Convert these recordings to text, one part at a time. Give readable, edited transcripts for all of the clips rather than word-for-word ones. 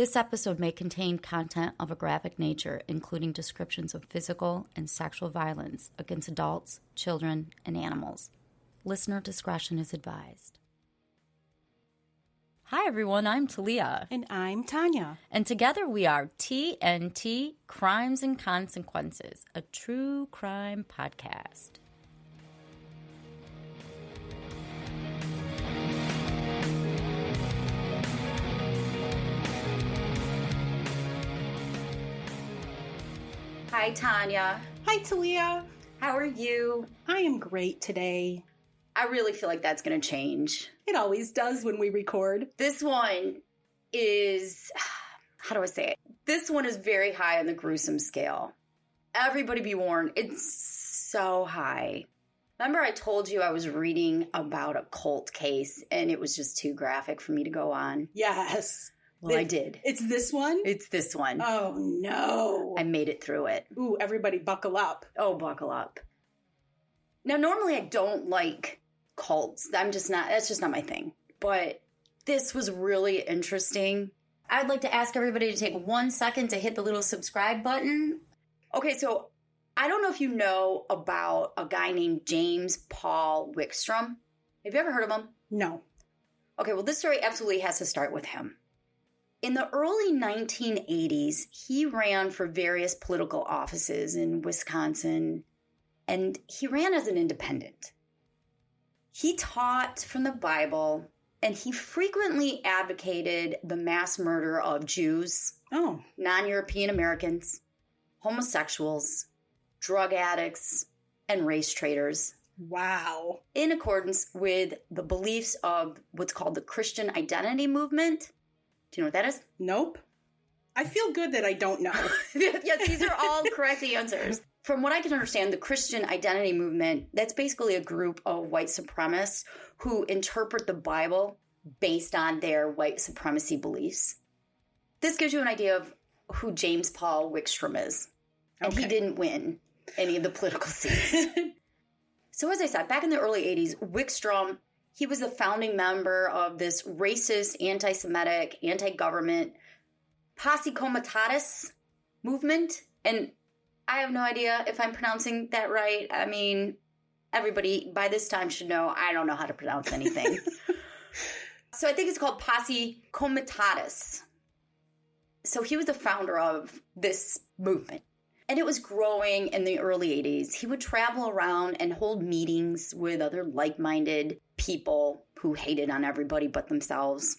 This episode may contain content of a graphic nature, including descriptions of physical and sexual violence against adults, children, and animals. Listener discretion is advised. Hi, everyone. I'm Talia. And I'm Tanya. And together we are TNT Crimes and Consequences, a true crime podcast. Hi, Tanya. Hi, Talia. How are you? I am great today. I really feel like that's going to change. It always does when we record. This one is, how do I say it? This one is very high on the gruesome scale. Everybody be warned, it's so high. Remember I told you I was reading about a cult case and it was just too graphic for me to go on? Yes. Well, I did. It's this one? It's this one. Oh, no. I made it through it. Ooh, everybody buckle up. Oh, buckle up. Now, normally I don't like cults. That's just not my thing. But this was really interesting. I'd like to ask everybody to take 1 second to hit the little subscribe button. Okay, so I don't know if you know about a guy named James Paul Wickstrom. Have you ever heard of him? No. Okay, well, this story absolutely has to start with him. In the early 1980s, he ran for various political offices in Wisconsin, and he ran as an independent. He taught from the Bible, and he frequently advocated the mass murder of Jews, non-European Americans, homosexuals, drug addicts, and race traitors. Wow. In accordance with the beliefs of what's called the Christian identity movement. Do you know what that is? Nope. I feel good that I don't know. Yes, these are all correct answers. From what I can understand, the Christian identity movement, that's basically a group of white supremacists who interpret the Bible based on their white supremacy beliefs. This gives you an idea of who James Paul Wickstrom is. And He didn't win any of the political seats. So as I said, back in the early 80s, Wickstrom, he was the founding member of this racist, anti-Semitic, anti-government Posse Comitatus movement. And I have no idea if I'm pronouncing that right. I mean, everybody by this time should know I don't know how to pronounce anything. So I think it's called Posse Comitatus. So he was the founder of this movement. And it was growing in the early 80s. He would travel around and hold meetings with other like-minded people who hated on everybody but themselves.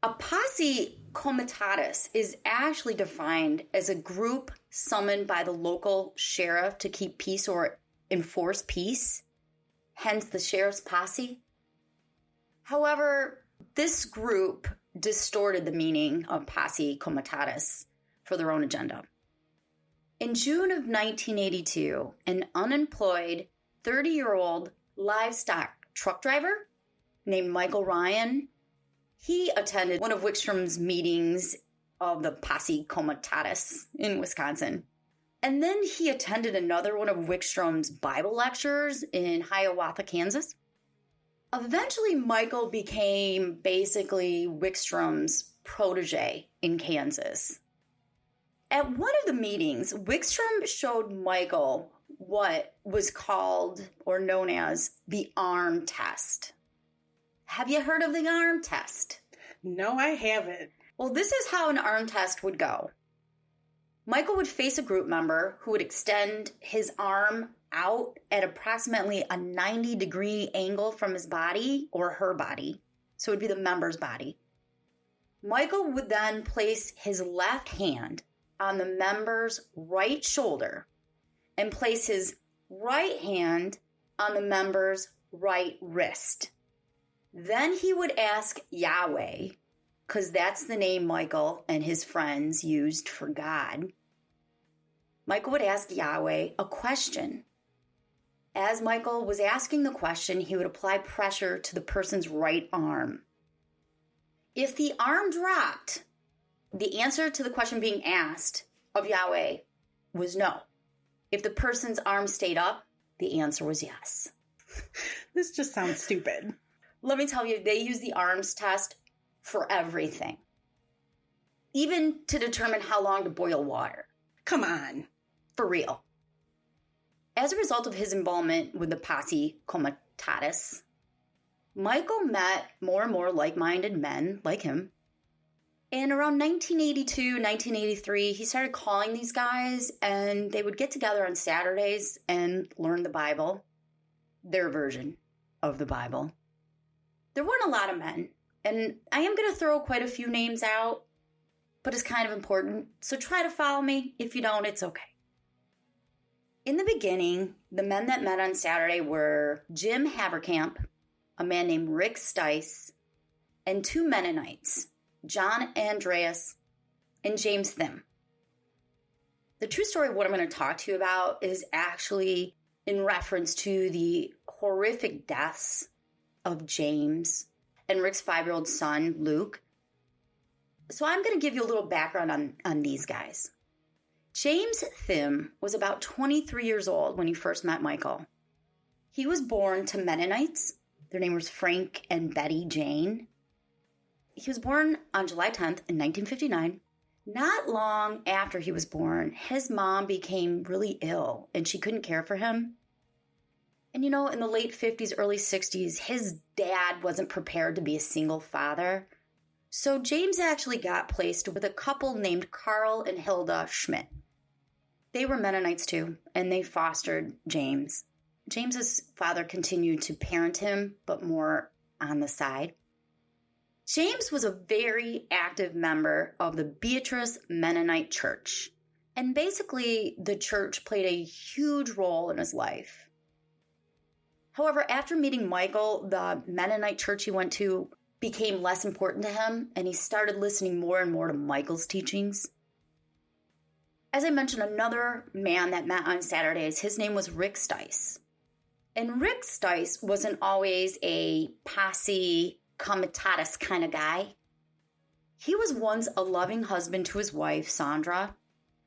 A posse comitatus is actually defined as a group summoned by the local sheriff to keep peace or enforce peace, hence the sheriff's posse. However, this group distorted the meaning of posse comitatus for their own agenda. In June of 1982, an unemployed 30-year-old livestock truck driver named Michael Ryan, he attended one of Wickstrom's meetings of the Posse Comitatus in Wisconsin. And then he attended another one of Wickstrom's Bible lectures in Hiawatha, Kansas. Eventually, Michael became basically Wickstrom's protege in Kansas. At one of the meetings, Wickstrom showed Michael what was called or known as the arm test. Have you heard of the arm test? No, I haven't. Well, this is how an arm test would go. Michael would face a group member who would extend his arm out at approximately a 90-degree angle from his body or her body. So it would be the member's body. Michael would then place his left hand on the member's right shoulder and place his right hand on the member's right wrist. Then he would ask Yahweh, because that's the name Michael and his friends used for God. Michael would ask Yahweh a question. As Michael was asking the question, he would apply pressure to the person's right arm. If the arm dropped, the answer to the question being asked of Yahweh was no. If the person's arm stayed up, the answer was yes. This just sounds stupid. Let me tell you, they use the arms test for everything. even to determine how long to boil water. Come on. For real. As a result of his involvement with the posse comitatus, Michael met more and more like-minded men like him. And around 1982, 1983, he started calling these guys, and they would get together on Saturdays and learn the Bible, their version of the Bible. There weren't a lot of men, and I am going to throw quite a few names out, but it's kind of important, so try to follow me. If you don't, it's okay. In the beginning, the men that met on Saturday were Jim Haverkamp, a man named Luke Stice, and two Mennonites, John Andreas and James Thimm. The true story of what I'm going to talk to you about is actually in reference to the horrific deaths of James and Rick's 5-year-old son, Luke. So I'm going to give you a little background on these guys. James Thimm was about 23 years old when he first met Michael. He was born to Mennonites. Their name was Frank and Betty Jane. He was born on July 10th in 1959. Not long after he was born, his mom became really ill and she couldn't care for him. And in the late 50s, early 60s, his dad wasn't prepared to be a single father. So James actually got placed with a couple named Carl and Hilda Schmidt. They were Mennonites too, and they fostered James. James's father continued to parent him, but more on the side. James was a very active member of the Beatrice Mennonite Church, and basically the church played a huge role in his life. However, after meeting Michael, the Mennonite church he went to became less important to him, and he started listening more and more to Michael's teachings. As I mentioned, another man that met on Saturdays, his name was Luke Stice. And Luke Stice wasn't always a posse comitatus kind of guy. He was once a loving husband to his wife, Sandra.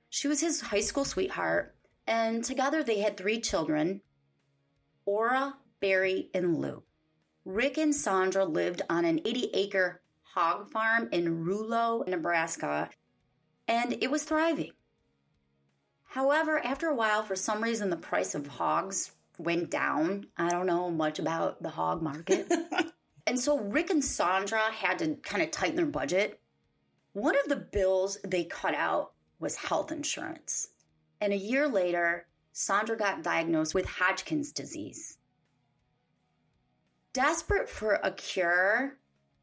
She was his high school sweetheart, and together they had 3 children, Aura, Barry, and Lou. Rick and Sandra lived on an 80-acre hog farm in Rulo, Nebraska, and it was thriving. However, after a while, for some reason, the price of hogs went down. I don't know much about the hog market. And so Rick and Sandra had to kind of tighten their budget. One of the bills they cut out was health insurance. And a year later, Sandra got diagnosed with Hodgkin's disease. Desperate for a cure,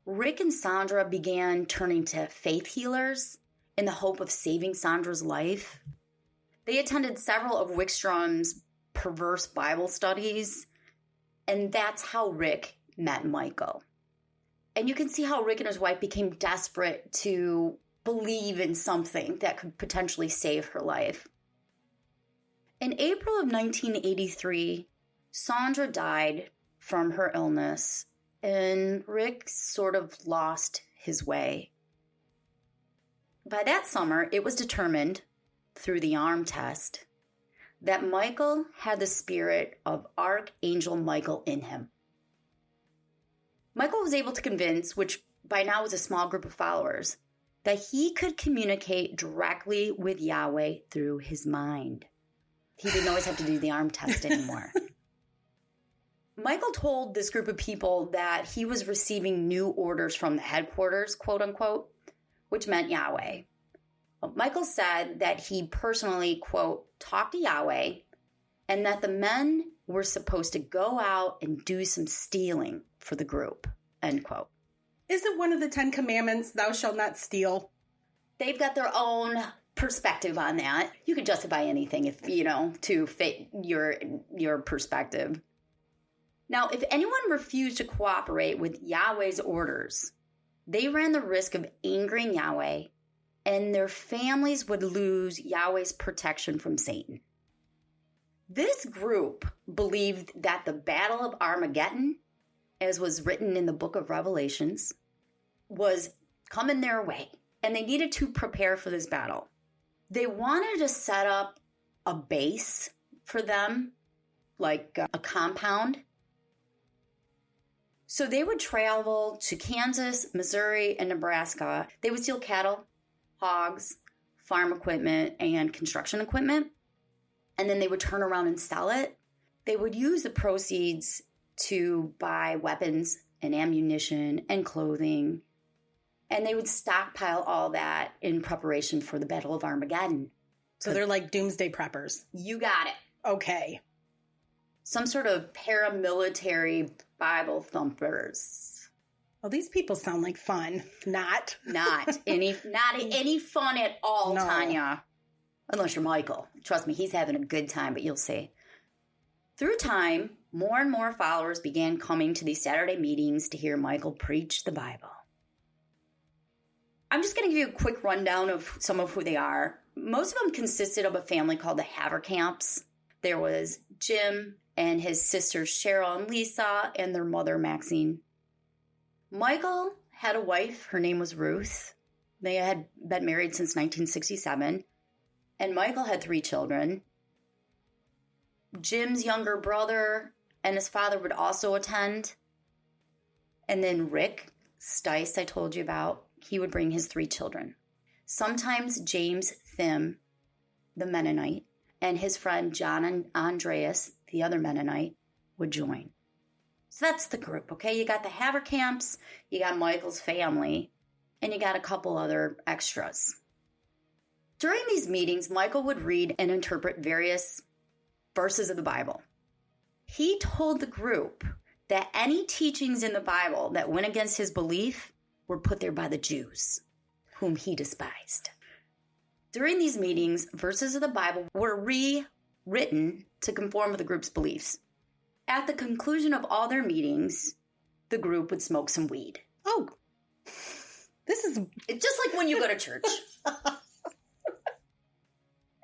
Rick and Sandra began turning to faith healers in the hope of saving Sandra's life. They attended several of Wickstrom's perverse Bible studies, and that's how Rick met Michael. And you can see how Rick and his wife became desperate to believe in something that could potentially save her life. In April of 1983, Sandra died from her illness, and Rick sort of lost his way. By that summer, it was determined through the arm test that Michael had the spirit of Archangel Michael in him. Michael was able to convince, which by now was a small group of followers, that he could communicate directly with Yahweh through his mind. He didn't always have to do the arm test anymore. Michael told this group of people that he was receiving new orders from the headquarters, quote unquote, which meant Yahweh. Michael said that he personally, quote, talked to Yahweh, and that the men were supposed to go out and do some stealing for the group, end quote. Isn't one of the 10 commandments, thou shalt not steal? They've got their own perspective on that. You could justify anything if, to fit your perspective. Now, if anyone refused to cooperate with Yahweh's orders, they ran the risk of angering Yahweh, and their families would lose Yahweh's protection from Satan. This group believed that the Battle of Armageddon, as was written in the book of Revelations, was coming their way, and they needed to prepare for this battle. They wanted to set up a base for them, like a compound. So they would travel to Kansas, Missouri, and Nebraska. They would steal cattle, hogs, farm equipment, and construction equipment. And then they would turn around and sell it. They would use the proceeds to buy weapons and ammunition and clothing. And they would stockpile all that in preparation for the Battle of Armageddon. So they're like doomsday preppers. You got it. Okay. Some sort of paramilitary Bible thumpers. Well, these people sound like fun. Not any fun at all, No. Tanya. Unless you're Michael. Trust me, he's having a good time, but you'll see. Through time, more and more followers began coming to these Saturday meetings to hear Michael preach the Bible. I'm just going to give you a quick rundown of some of who they are. Most of them consisted of a family called the Haverkamps. There was Jim and his sisters Cheryl and Lisa and their mother Maxine. Michael had a wife. Her name was Ruth. They had been married since 1967. And Michael had 3 children. Jim's younger brother and his father would also attend. And then Rick Stice, I told you about, he would bring his 3 children. Sometimes James Thimm, the Mennonite, and his friend John and Andreas, the other Mennonite, would join. So that's the group, okay? You got the Haverkamps, you got Michael's family, and you got a couple other extras. During these meetings, Michael would read and interpret various verses of the Bible. He told the group that any teachings in the Bible that went against his belief were put there by the Jews, whom he despised. During these meetings, verses of the Bible were rewritten to conform with the group's beliefs. At the conclusion of all their meetings, the group would smoke some weed. Oh, this is It's just like when you go to church.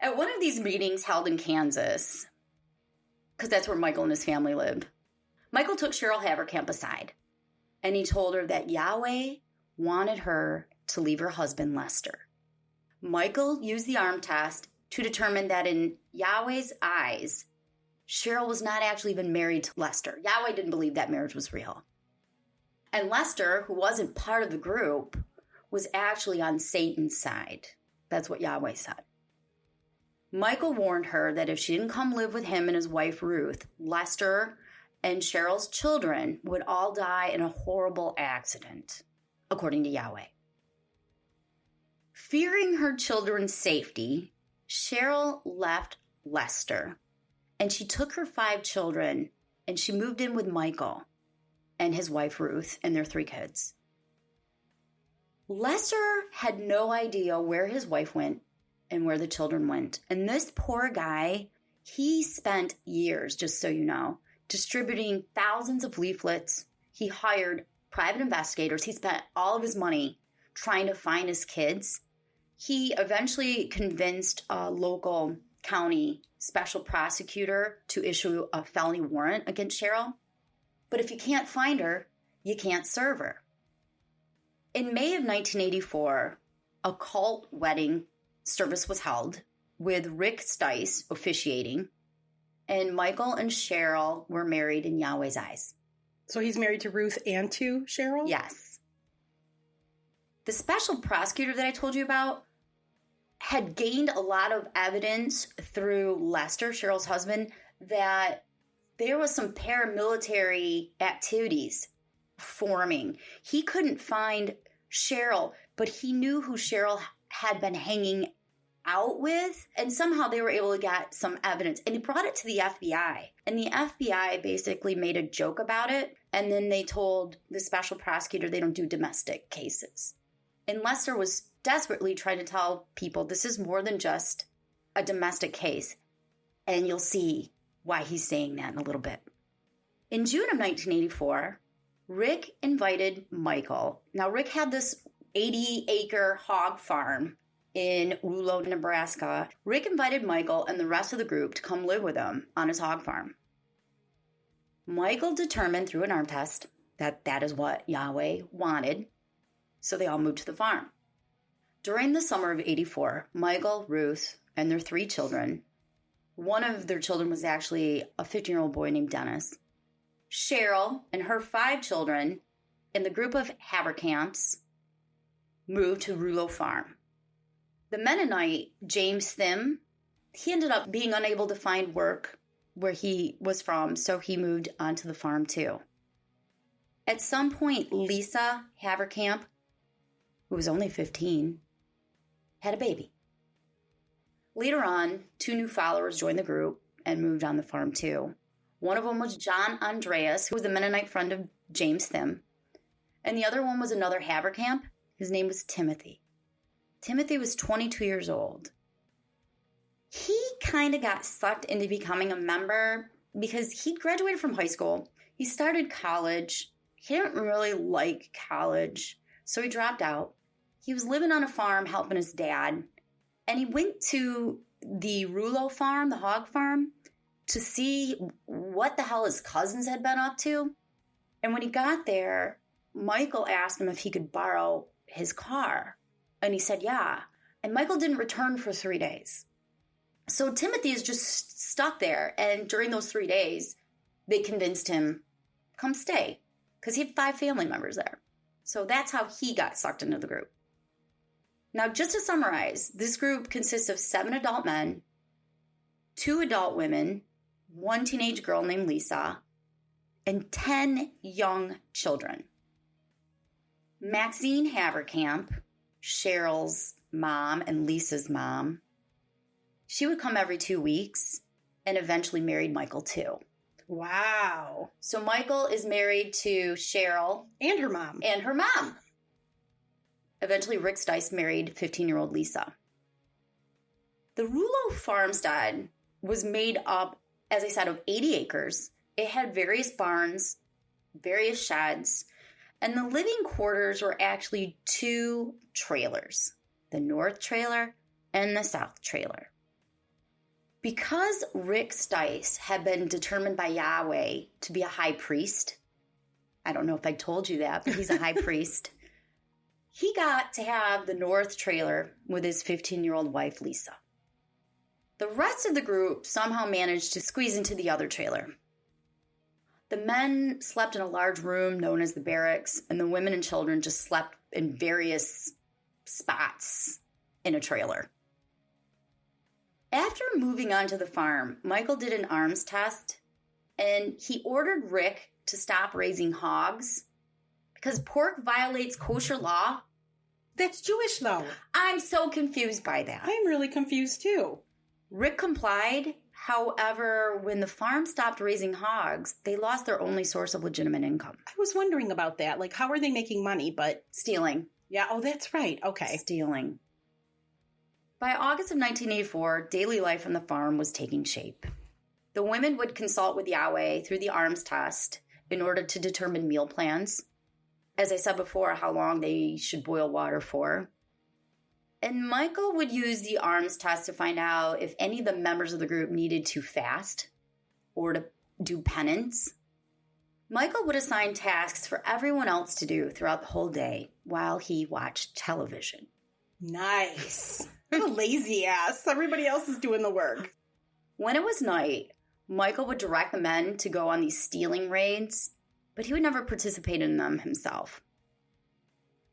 At one of these meetings held in Kansas, because that's where Michael and his family lived, Michael took Cheryl Haverkamp aside, and he told her that Yahweh wanted her to leave her husband Lester. Michael used the arm test to determine that in Yahweh's eyes, Cheryl was not actually even married to Lester. Yahweh didn't believe that marriage was real. And Lester, who wasn't part of the group, was actually on Satan's side. That's what Yahweh said. Michael warned her that if she didn't come live with him and his wife Ruth, Lester and Cheryl's children would all die in a horrible accident, according to Yahweh. Fearing her children's safety, Cheryl left Lester, and she took her 5 children and she moved in with Michael and his wife Ruth and their 3 kids. Lester had no idea where his wife went and where the children went. And this poor guy, he spent years, just so you know, distributing thousands of leaflets. He hired private investigators. He spent all of his money trying to find his kids. He eventually convinced a local county special prosecutor to issue a felony warrant against Cheryl. But if you can't find her, you can't serve her. In May of 1984, a cult wedding service was held with Rick Stice officiating, and Michael and Cheryl were married in Yahweh's eyes. So he's married to Ruth and to Cheryl? Yes. The special prosecutor that I told you about had gained a lot of evidence through Lester, Cheryl's husband, that there was some paramilitary activities forming. He couldn't find Cheryl, but he knew who Cheryl had been hanging out with, and somehow they were able to get some evidence, and he brought it to the FBI, and the FBI basically made a joke about it, and then they told the special prosecutor they don't do domestic cases. And Lester was desperately trying to tell people this is more than just a domestic case, and you'll see why he's saying that in a little bit. In June of 1984, Rick invited Michael. Now, Rick had this 80-acre hog farm in Rulo, Nebraska. Rick invited Michael and the rest of the group to come live with him on his hog farm. Michael determined through an arm test that that is what Yahweh wanted, so they all moved to the farm. During the summer of 84, Michael, Ruth, and their 3 children, one of their children was actually a 15-year-old boy named Dennis, Cheryl and her 5 children, and the group of Haverkamps moved to Rulo Farm. The Mennonite, James Thimm, he ended up being unable to find work where he was from, so he moved onto the farm too. At some point, Lisa Haverkamp, who was only 15, had a baby. Later on, 2 new followers joined the group and moved on the farm too. One of them was John Andreas, who was the Mennonite friend of James Thimm. And the other one was another Haverkamp. His name was Timothy. Timothy was 22 years old. He kind of got sucked into becoming a member because he graduated from high school. He started college. He didn't really like college, so he dropped out. He was living on a farm helping his dad. And he went to the Rulo farm, the hog farm, to see what the hell his cousins had been up to. And when he got there, Michael asked him if he could borrow his car. And he said, yeah. And Michael didn't return for 3 days. So Timothy is just stuck there. And during those 3 days, they convinced him, come stay. Because he had 5 family members there. So that's how he got sucked into the group. Now, just to summarize, this group consists of 7 adult men, 2 adult women, 1 teenage girl named Lisa, and 10 young children. Maxine Haverkamp, Cheryl's mom and Lisa's mom, she would come every 2 weeks and eventually married Michael too. Wow. So Michael is married to Cheryl. And her mom. And her mom. Eventually, Rick Stice married 15-year-old Lisa. The Rulo Farmstead was made up, as I said, of 80 acres. It had various barns, various sheds, and the living quarters were actually 2 trailers, the north trailer and the south trailer. Because Rick Stice had been determined by Yahweh to be a high priest, I don't know if I told you that, but he's a high priest. He got to have the north trailer with his 15-year-old wife, Lisa. The rest of the group somehow managed to squeeze into the other trailer. The men slept in a large room known as the barracks, and the women and children just slept in various spots in a trailer. After moving onto the farm, Michael did an arms test, and he ordered Rick to stop raising hogs because pork violates kosher law. That's Jewish, though. I'm so confused by that. I'm really confused, too. Rick complied. However, when the farm stopped raising hogs, they lost their only source of legitimate income. I was wondering about that. Like, how are they making money? But Stealing. yeah, oh, that's right. Okay. Stealing. By August of 1984, daily life on the farm was taking shape. The women would consult with Yahweh through the arms test in order to determine meal plans. As I said before, how long they should boil water for. And Michael would use the arms test to find out if any of the members of the group needed to fast or to do penance. Michael would assign tasks for everyone else to do throughout the whole day while he watched television. Nice. What a lazy ass. Everybody else is doing the work. When it was night, Michael would direct the men to go on these stealing raids, but he would never participate in them himself.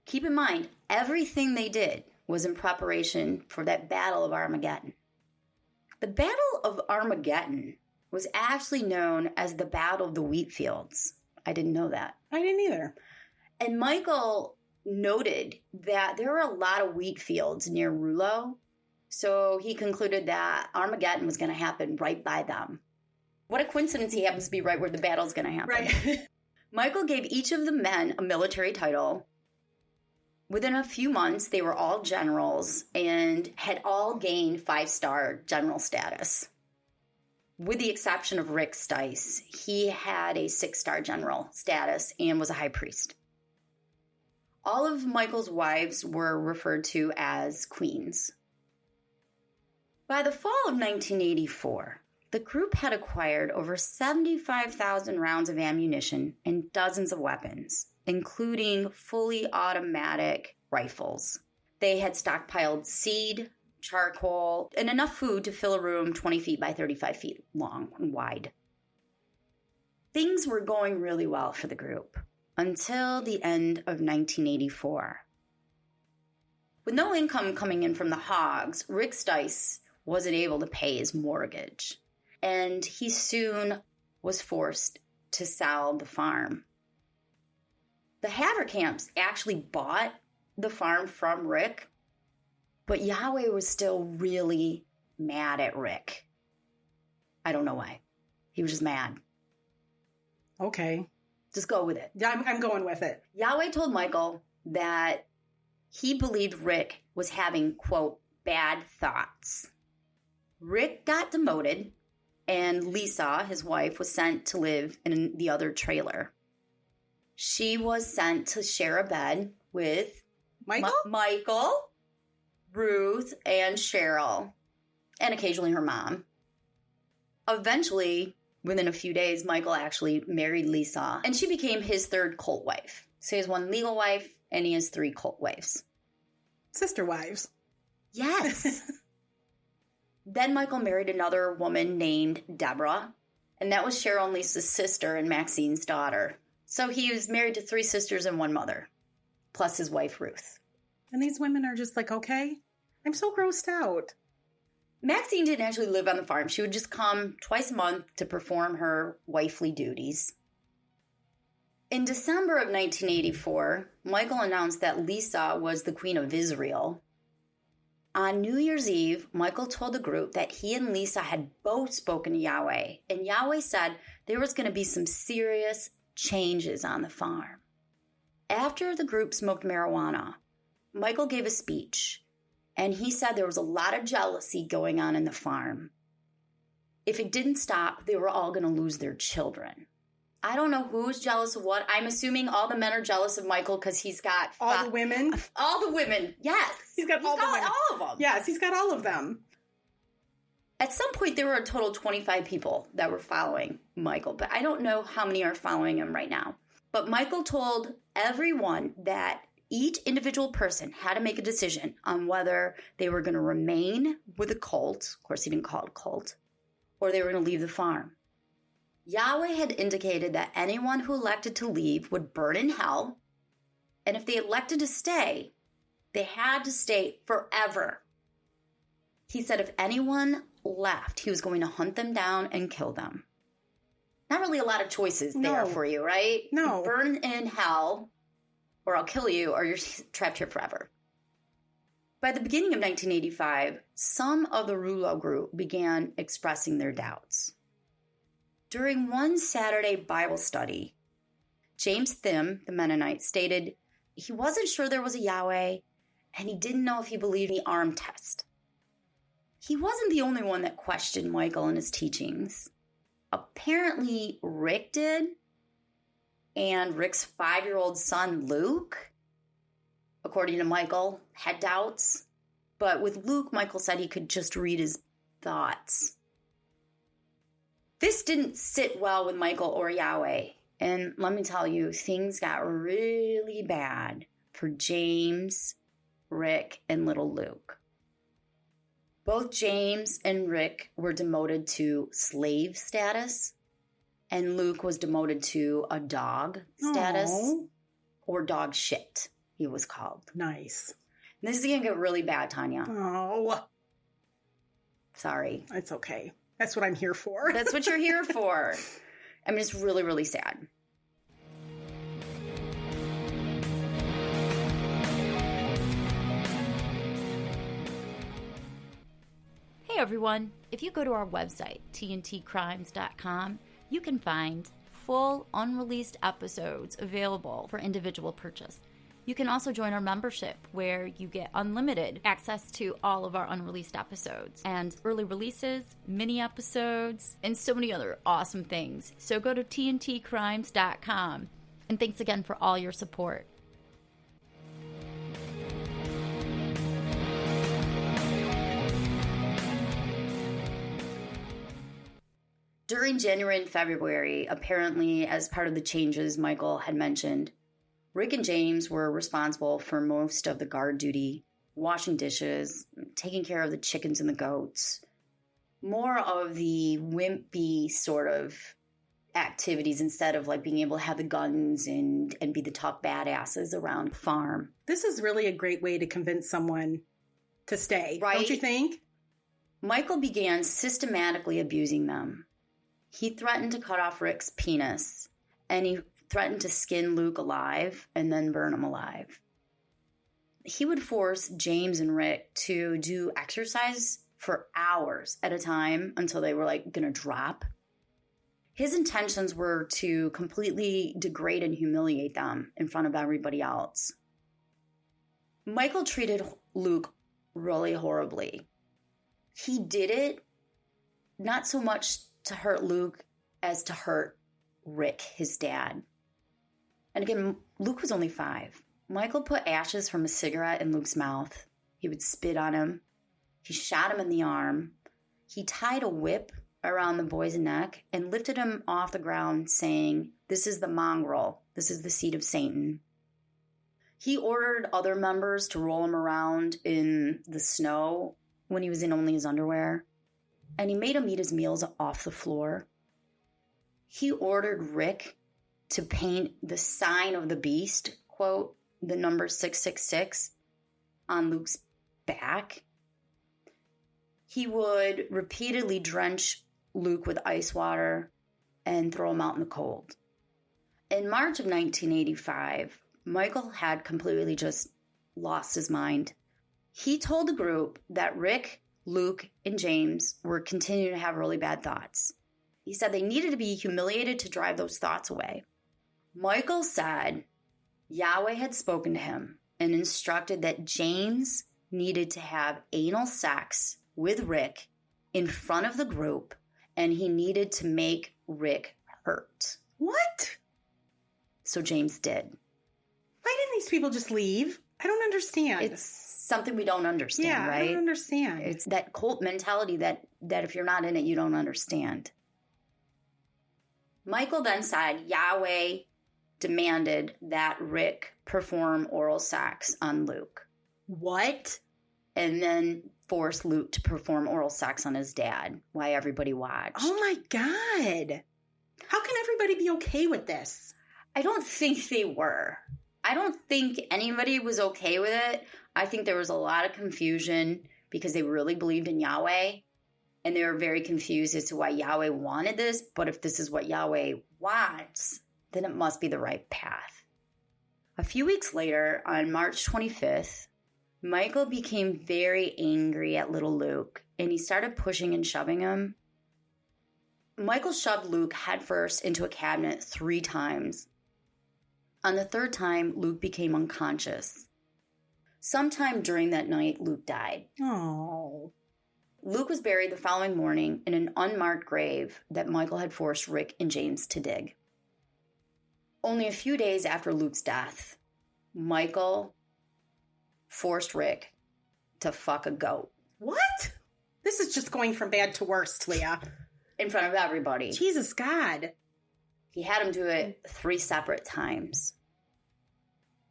Keep in mind, everything they did was in preparation for that Battle of Armageddon. The Battle of Armageddon was actually known as the Battle of the Wheat Fields. I didn't know that. I didn't either. And Michael noted that there were a lot of wheat fields near Rulo, so he concluded that Armageddon was going to happen right by them. What a coincidence he happens to be right where the battle's going to happen. Right. Michael gave each of the men a military title. Within a few months, they were all generals and had all gained 5-star general status. With the exception of Rick Stice, he had a 6-star general status and was a high priest. All of Michael's wives were referred to as queens. By the fall of 1984, the group had acquired over 75,000 rounds of ammunition and dozens of weapons, including fully automatic rifles. They had stockpiled seed, charcoal, and enough food to fill a room 20 feet by 35 feet long and wide. Things were going really well for the group until the end of 1984. With no income coming in from the hogs, Rick Stice wasn't able to pay his mortgage, and he soon was forced to sell the farm. The Haverkamps actually bought the farm from Rick, but Yahweh was still really mad at Rick. I don't know why. He was just mad. Okay. Just go with it. Yeah, I'm going with it. Yahweh told Michael that he believed Rick was having, quote, bad thoughts. Rick got demoted, and Lisa, his wife, was sent to live in the other trailer. She was sent to share a bed with Michael? Michael, Ruth, and Cheryl, and occasionally her mom. Eventually, within a few days, Michael actually married Lisa, and she became his third cult wife. So he has one legal wife, and he has 3 cult wives. Sister wives. Yes. Then Michael married another woman named Deborah, and that was Cheryl and Lisa's sister and Maxine's daughter. So he was married to 3 sisters and 1 mother, plus his wife, Ruth. And these women are just like, okay, I'm so grossed out. Maxine didn't actually live on the farm. She would just come twice a month to perform her wifely duties. In December of 1984, Michael announced that Lisa was the Queen of Israel. On New Year's Eve, Michael told the group that he and Lisa had both spoken to Yahweh, and Yahweh said there was going to be some serious changes on the farm. After the group smoked marijuana, Michael gave a speech, and he said there was a lot of jealousy going on in the farm. If it didn't stop, they were all going to lose their children. I don't know who's jealous of what. I'm assuming all the men are jealous of Michael because he's got... All the women? All the women, yes. He's got all the women. All of them. Yes, he's got all of them. At some point, there were a total of 25 people that were following Michael, but I don't know how many are following him right now. But Michael told everyone that each individual person had to make a decision on whether they were going to remain with the cult, of course he didn't call it cult, or they were going to leave the farm. Yahweh had indicated that anyone who elected to leave would burn in hell, and if they elected to stay, they had to stay forever. He said if anyone left, he was going to hunt them down and kill them. Not really a lot of choices there for you, right? No. Burn in hell, or I'll kill you, or you're trapped here forever. By the beginning of 1985, some of the Rulo group began expressing their doubts. During one Saturday Bible study, James Thimm, the Mennonite, stated he wasn't sure there was a Yahweh, and he didn't know if he believed the arm test. He wasn't the only one that questioned Michael and his teachings. Apparently, Rick did, and Rick's 5-year-old son, Luke, according to Michael, had doubts. But with Luke, Michael said he could just read his thoughts. This didn't sit well with Michael or Yahweh. And let me tell you, things got really bad for James, Rick, and little Luke. Both James and Rick were demoted to slave status, and Luke was demoted to a dog status, or dog shit, he was called. Nice. And this is going to get really bad, Tanya. Oh. Sorry. It's okay. That's what I'm here for. That's what you're here for. I mean, it's really, really sad. Hey everyone, if you go to our website, tntcrimes.com, you can find full unreleased episodes available for individual purchase. You can also join our membership where you get unlimited access to all of our unreleased episodes and early releases, mini episodes, and so many other awesome things. So go to tntcrimes.com, and thanks again for all your support. During January and February, apparently as part of the changes Michael had mentioned, Rick and James were responsible for most of the guard duty, washing dishes, taking care of the chickens and the goats. More of the wimpy sort of activities instead of like being able to have the guns and be the tough badasses around the farm. This is really a great way to convince someone to stay, Right? Don't you think? Michael began systematically abusing them. He threatened to cut off Rick's penis, and he threatened to skin Luke alive and then burn him alive. He would force James and Rick to do exercise for hours at a time until they were like going to drop. His intentions were to completely degrade and humiliate them in front of everybody else. Michael treated Luke really horribly. He did it not so much to hurt Luke as to hurt Rick, his dad. And again, Luke was only 5. Michael put ashes from a cigarette in Luke's mouth. He would spit on him. He shot him in the arm. He tied a whip around the boy's neck and lifted him off the ground saying, "This is the mongrel. This is the seed of Satan." He ordered other members to roll him around in the snow when he was in only his underwear. And he made him eat his meals off the floor. He ordered Rick to paint the sign of the beast, quote, the number 666, on Luke's back. He would repeatedly drench Luke with ice water and throw him out in the cold. In March of 1985, Michael had completely just lost his mind. He told the group that Rick, Luke, and James were continuing to have really bad thoughts. He said they needed to be humiliated to drive those thoughts away. Michael said Yahweh had spoken to him and instructed that James needed to have anal sex with Rick in front of the group, and he needed to make Rick hurt. What? So James did. Why didn't these people just leave? I don't understand. It's something we don't understand, right? I don't understand. It's that cult mentality that if you're not in it, you don't understand. Michael then said Yahweh demanded that Rick perform oral sex on Luke. What? And then force Luke to perform oral sex on his dad while everybody watched. Oh my God. How can everybody be okay with this? I don't think they were. I don't think anybody was okay with it. I think there was a lot of confusion because they really believed in Yahweh. And they were very confused as to why Yahweh wanted this. But if this is what Yahweh wants, then it must be the right path. A few weeks later, on March 25th, Michael became very angry at little Luke, and he started pushing and shoving him. Michael shoved Luke headfirst into a cabinet 3 times. On the 3rd time, Luke became unconscious. Sometime during that night, Luke died. Oh. Luke was buried the following morning in an unmarked grave that Michael had forced Rick and James to dig. Only a few days after Luke's death, Michael forced Rick to fuck a goat. What? This is just going from bad to worse, Leah. In front of everybody. Jesus God. He had him do it 3 separate times.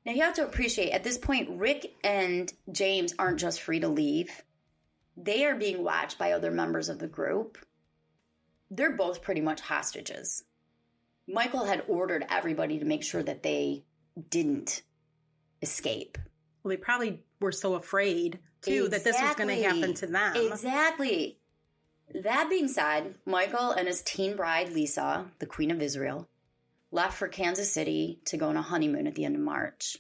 Now you have to appreciate, at this point, Rick and James aren't just free to leave. They are being watched by other members of the group. They're both pretty much hostages. Michael had ordered everybody to make sure that they didn't escape. Well, they probably were so afraid, too, that this was going to happen to them. Exactly. That being said, Michael and his teen bride, Lisa, the Queen of Israel, left for Kansas City to go on a honeymoon at the end of March.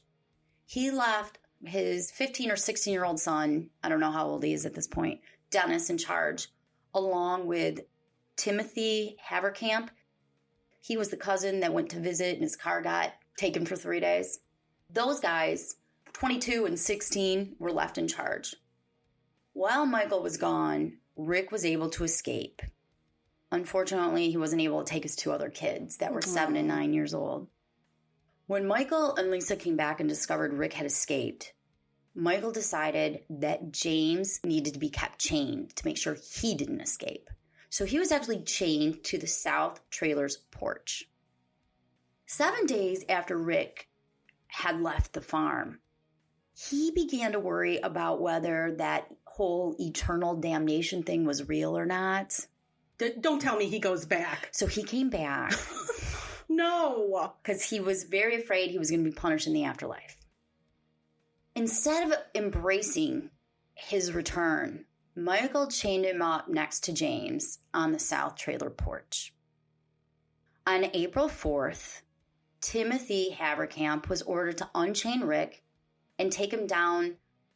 He left his 15 or 16-year-old son, I don't know how old he is at this point, Dennis, in charge, along with Timothy Haverkamp. He was the cousin that went to visit and his car got taken for 3 days. Those guys, 22 and 16, were left in charge. While Michael was gone, Rick was able to escape. Unfortunately, he wasn't able to take his 2 other kids that were 7 and 9 years old. When Michael and Lisa came back and discovered Rick had escaped, Michael decided that James needed to be kept chained to make sure he didn't escape. So he was actually chained to the south trailer's porch. 7 days after Rick had left the farm, he began to worry about whether that whole eternal damnation thing was real or not. Don't tell me he goes back. So he came back No. because he was very afraid he was going to be punished in the afterlife. Instead of embracing his return, Michael chained him up next to James on the south trailer porch. On April 4th, Timothy Haverkamp was ordered to unchain Rick and take him down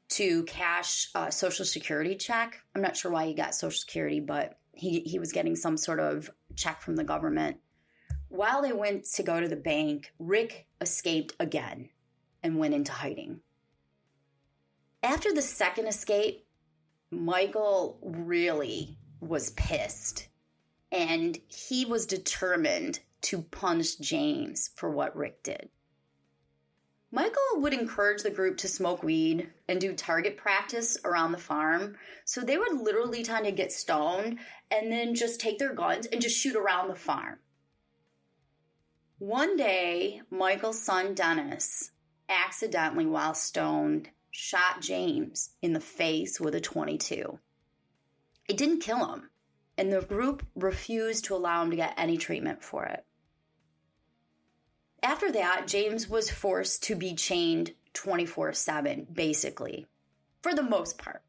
to cash a Social Security check. I'm not sure why he got Social Security, but he was getting some sort of check from the government. While they went to go to the bank, Rick escaped again and went into hiding. After the second escape, Michael really was pissed, and he was determined to punish James for what Rick did. Michael would encourage the group to smoke weed and do target practice around the farm. So they would literally tend to get stoned and then just take their guns and just shoot around the farm. One day, Michael's son Dennis, accidentally while stoned, shot James in the face with a .22. It didn't kill him, and the group refused to allow him to get any treatment for it. After that, James was forced to be chained 24/7, basically, for the most part.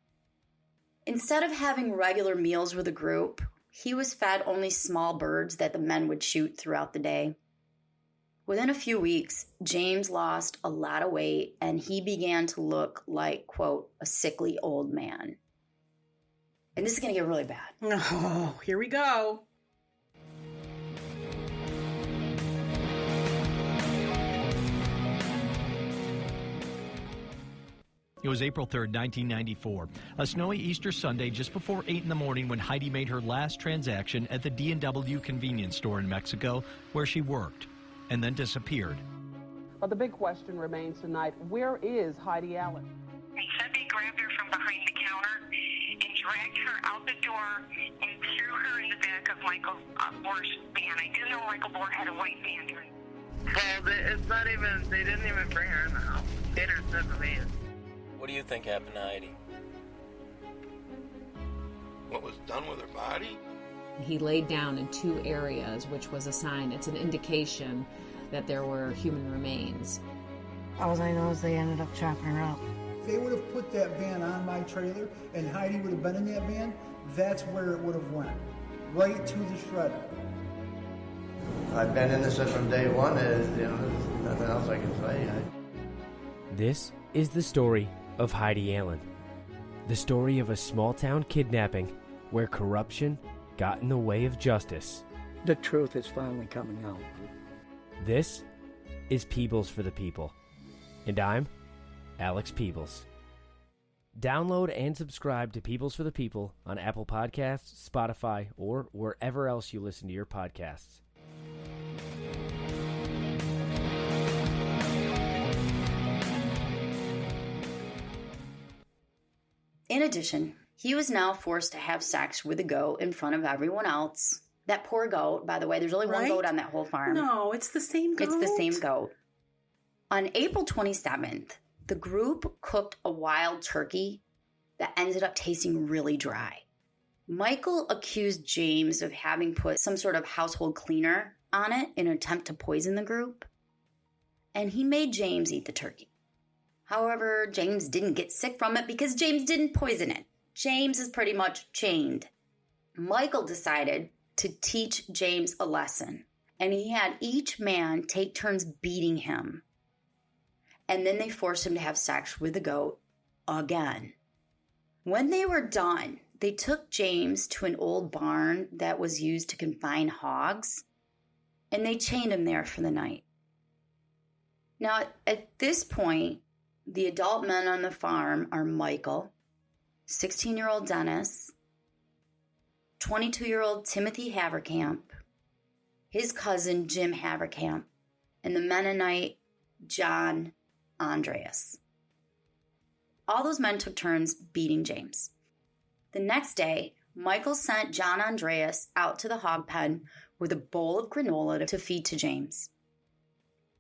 Instead of having regular meals with the group, he was fed only small birds that the men would shoot throughout the day. Within a few weeks, James lost a lot of weight, and he began to look like, quote, a sickly old man. And this is going to get really bad. Oh, here we go. It was April 3rd, 1994, a snowy Easter Sunday just before 8 in the morning when Heidi made her last transaction at the D&W convenience store in Mexico where she worked, and then disappeared. But the big question remains tonight, where is Heidi Allen? They said they grabbed her from behind the counter and dragged her out the door and threw her in the back of Michael Bohr's van. I do know Michael Bohr had a white van during. Well, it's not even, they didn't even bring her in the house. They had her in the van. What do you think happened to Heidi? What was done with her body? He laid down in 2 areas, which was a sign. It's an indication that there were human remains. All I know is they ended up chopping her up. If they would have put that van on my trailer and Heidi would have been in that van, that's where it would have went. Right to the shredder. I've been in this from day one. There's nothing else I can say. This is the story of Heidi Allen. The story of a small-town kidnapping where corruption got in the way of justice. The truth is finally coming out. This is Peebles for the People, and I'm Alex Peebles. Download and subscribe to Peebles for the People on Apple Podcasts, Spotify, or wherever else you listen to your podcasts. In addition, he was now forced to have sex with a goat in front of everyone else. That poor goat, by the way, there's only one goat on that whole farm. No, it's the same goat. It's the same goat. On April 27th, the group cooked a wild turkey that ended up tasting really dry. Michael accused James of having put some sort of household cleaner on it in an attempt to poison the group, and he made James eat the turkey. However, James didn't get sick from it because James didn't poison it. James is pretty much chained. Michael decided to teach James a lesson, and he had each man take turns beating him. And then they forced him to have sex with the goat again. When they were done, they took James to an old barn that was used to confine hogs, and they chained him there for the night. Now, at this point, the adult men on the farm are Michael, 16-year-old Dennis, 22-year-old Timothy Haverkamp, his cousin Jim Haverkamp, and the Mennonite John Andreas. All those men took turns beating James. The next day, Michael sent John Andreas out to the hog pen with a bowl of granola to feed to James.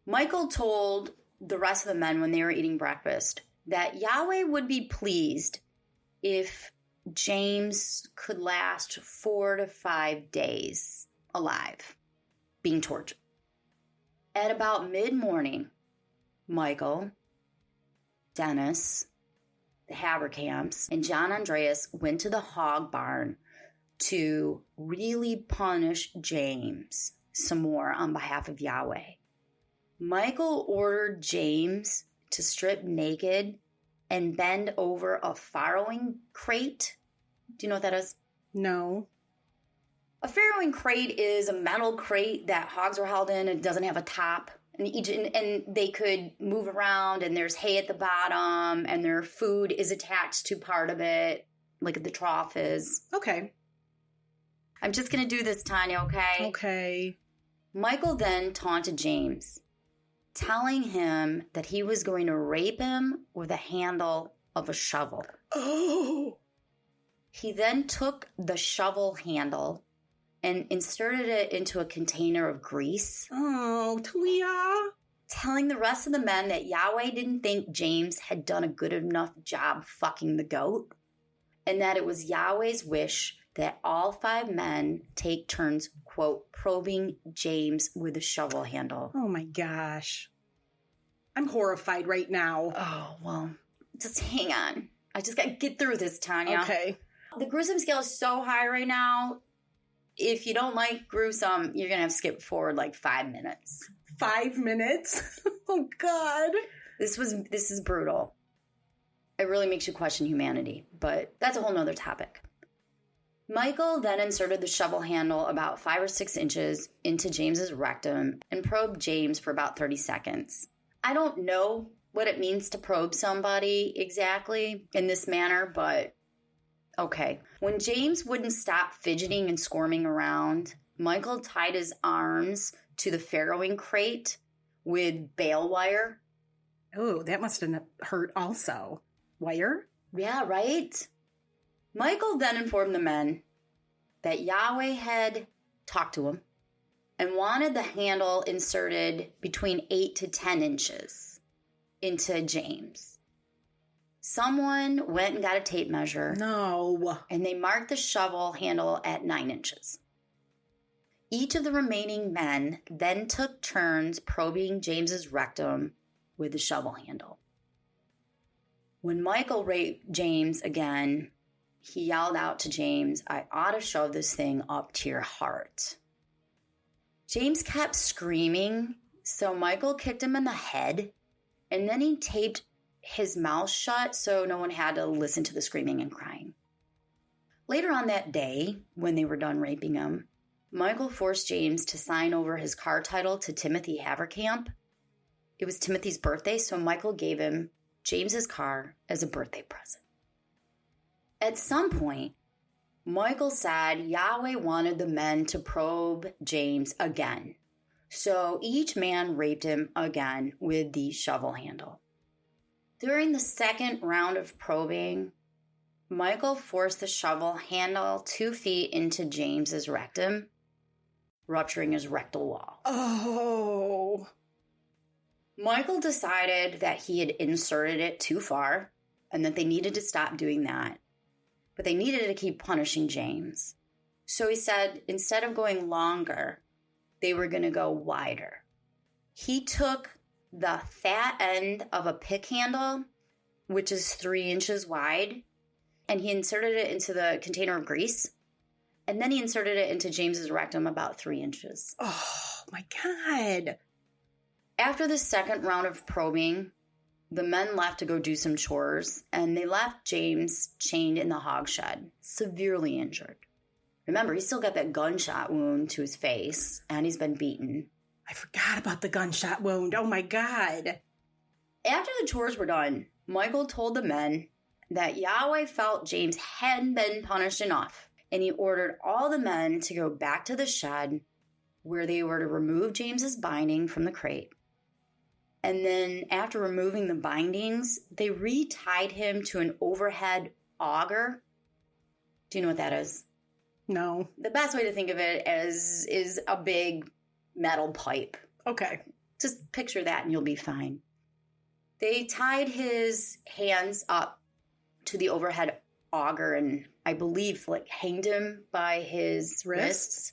Michael told the rest of the men when they were eating breakfast that Yahweh would be pleased if James could last 4 to 5 days alive, being tortured. At about mid-morning, Michael, Dennis, the Haverkamps, and John Andreas went to the hog barn to really punish James some more on behalf of Yahweh. Michael ordered James to strip naked and bend over a farrowing crate. Do you know what that is? No. A farrowing crate is a metal crate that hogs are held in. It doesn't have a top. And they could move around, and there's hay at the bottom, and their food is attached to part of it, like the trough is. Okay. I'm just going to do this, Tanya, okay? Okay. Michael then taunted James, telling him that he was going to rape him with the handle of a shovel. Oh! He then took the shovel handle and inserted it into a container of grease. Oh, Talia. Telling the rest of the men that Yahweh didn't think James had done a good enough job fucking the goat, and that it was Yahweh's wish that all 5 men take turns, quote, probing James with a shovel handle. Oh my gosh. I'm horrified right now. Oh, well, just hang on. I just got to get through this, Tanya. Okay. The gruesome scale is so high right now. If you don't like gruesome, you're going to have to skip forward like 5 minutes. 5 minutes? Oh, God. This is brutal. It really makes you question humanity, but that's a whole nother topic. Michael then inserted the shovel handle about 5 or 6 inches into James's rectum and probed James for about 30 seconds. I don't know what it means to probe somebody exactly in this manner, but okay. When James wouldn't stop fidgeting and squirming around, Michael tied his arms to the farrowing crate with bale wire. Oh, that must have hurt also. Wire? Yeah, right? Michael then informed the men that Yahweh had talked to him and wanted the handle inserted between 8 to 10 inches into James. Someone went and got a tape measure. No. And they marked the shovel handle at 9 inches. Each of the remaining men then took turns probing James's rectum with the shovel handle. When Michael raped James again, he yelled out to James, "I ought to shove this thing up to your heart." James kept screaming, so Michael kicked him in the head, and then he taped his mouth shut so no one had to listen to the screaming and crying. Later on that day, when they were done raping him, Michael forced James to sign over his car title to Timothy Haverkamp. It was Timothy's birthday, so Michael gave him James's car as a birthday present. At some point, Michael said Yahweh wanted the men to probe James again. So each man raped him again with the shovel handle. During the second round of probing, Michael forced the shovel handle 2 feet into James's rectum, rupturing his rectal wall. Oh. Michael decided that he had inserted it too far and that they needed to stop doing that. But they needed to keep punishing James. So he said instead of going longer, they were going to go wider. He took the fat end of a pick handle, which is 3 inches wide, and he inserted it into the container of grease. And then he inserted it into James's rectum about 3 inches. Oh, my God. After the second round of probing, the men left to go do some chores, and they left James chained in the hog shed, severely injured. Remember, he's still got that gunshot wound to his face, and he's been beaten. I forgot about the gunshot wound. Oh, my God. After the chores were done, Michael told the men that Yahweh felt James hadn't been punished enough, and he ordered all the men to go back to the shed where they were to remove James's binding from the crate. And then after removing the bindings, they retied him to an overhead auger. Do you know what that is? No. The best way to think of it is a big metal pipe. Okay. Just picture that and you'll be fine. They tied his hands up to the overhead auger and I believe like hanged him by his wrists.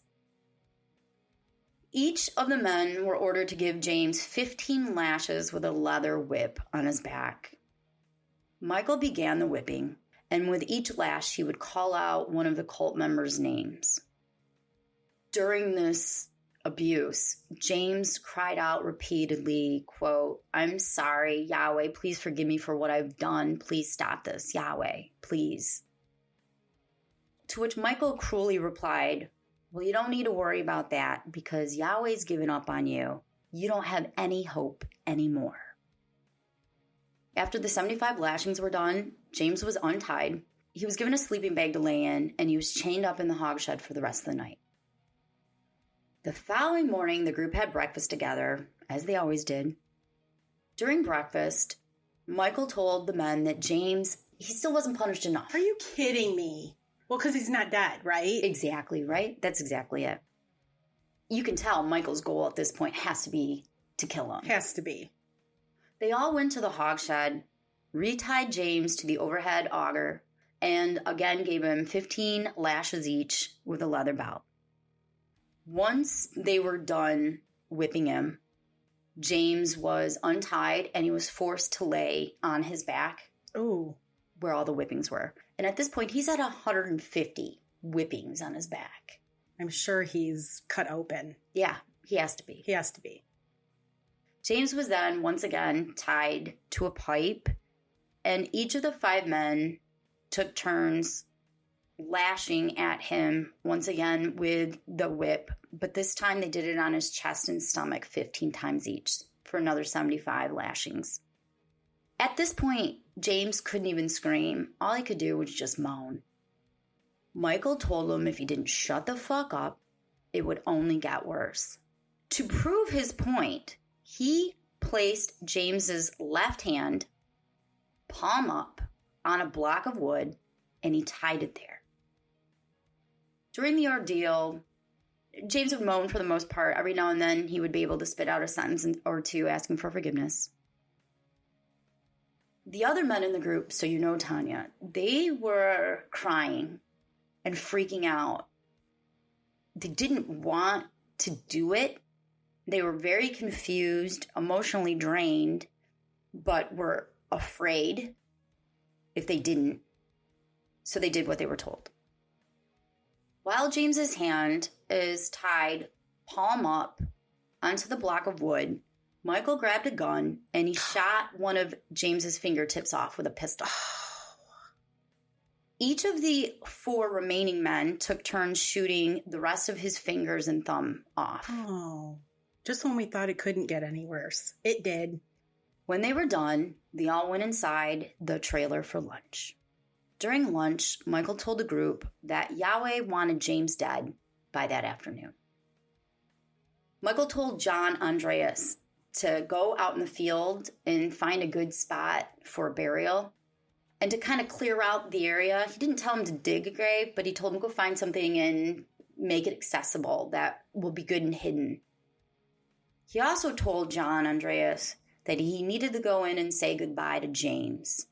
Each of the men were ordered to give James 15 lashes with a leather whip on his back. Michael began the whipping, and with each lash he would call out one of the cult members' names. During this abuse, James cried out repeatedly, quote, "I'm sorry, Yahweh, please forgive me for what I've done. Please stop this, Yahweh, please." To which Michael cruelly replied, "Well, you don't need to worry about that because Yahweh's given up on you. You don't have any hope anymore." After the 75 lashings were done, James was untied. He was given a sleeping bag to lay in, and he was chained up in the hog shed for the rest of the night. The following morning, the group had breakfast together, as they always did. During breakfast, Michael told the men that James, he still wasn't punished enough. Are you kidding me? Well, because he's not dead, right? Exactly, right? That's exactly it. You can tell Michael's goal at this point has to be to kill him. Has to be. They all went to the hog shed, retied James to the overhead auger, and again gave him 15 lashes each with a leather belt. Once they were done whipping him, James was untied and he was forced to lay on his back. Ooh. Where all the whippings were. And at this point, he's at 150 whippings on his back. I'm sure he's cut open. Yeah, he has to be. He has to be. James was then once again tied to a pipe, and each of the 5 men took turns lashing at him once again with the whip, but this time they did it on his chest and stomach 15 times each for another 75 lashings. At this point, James couldn't even scream. All he could do was just moan. Michael told him if he didn't shut the fuck up, it would only get worse. To prove his point, he placed James's left hand, palm up, on a block of wood, and he tied it there. During the ordeal, James would moan for the most part. Every now and then, he would be able to spit out a sentence or two asking for forgiveness. The other men in the group, so you know Tanya, they were crying and freaking out. They didn't want to do it. They were very confused, emotionally drained, but were afraid if they didn't. So they did what they were told. While James's hand is tied palm up onto the block of wood, Michael grabbed a gun and he shot one of James's fingertips off with a pistol. Each of the 4 remaining men took turns shooting the rest of his fingers and thumb off. Oh, just when we thought it couldn't get any worse. It did. When they were done, they all went inside the trailer for lunch. During lunch, Michael told the group that Yahweh wanted James dead by that afternoon. Michael told John Andreas to go out in the field and find a good spot for a burial and to kind of clear out the area. He didn't tell him to dig a grave, but he told him go find something and make it accessible that will be good and hidden. He also told John Andreas that he needed to go in and say goodbye to James.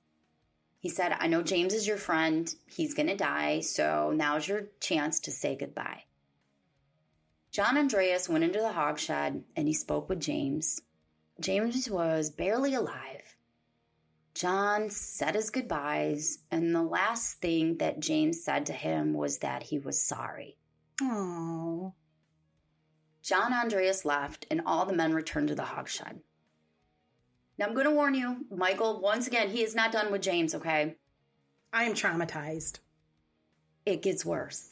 He said, I know James is your friend. He's going to die, so now's your chance to say goodbye. John Andreas went into the hog shed and he spoke with James. James was barely alive. John said his goodbyes, and the last thing that James said to him was that he was sorry. Oh. John Andreas left, and all the men returned to the hog shed. Now, I'm going to warn you, Michael, once again, he is not done with James, okay? I am traumatized. It gets worse.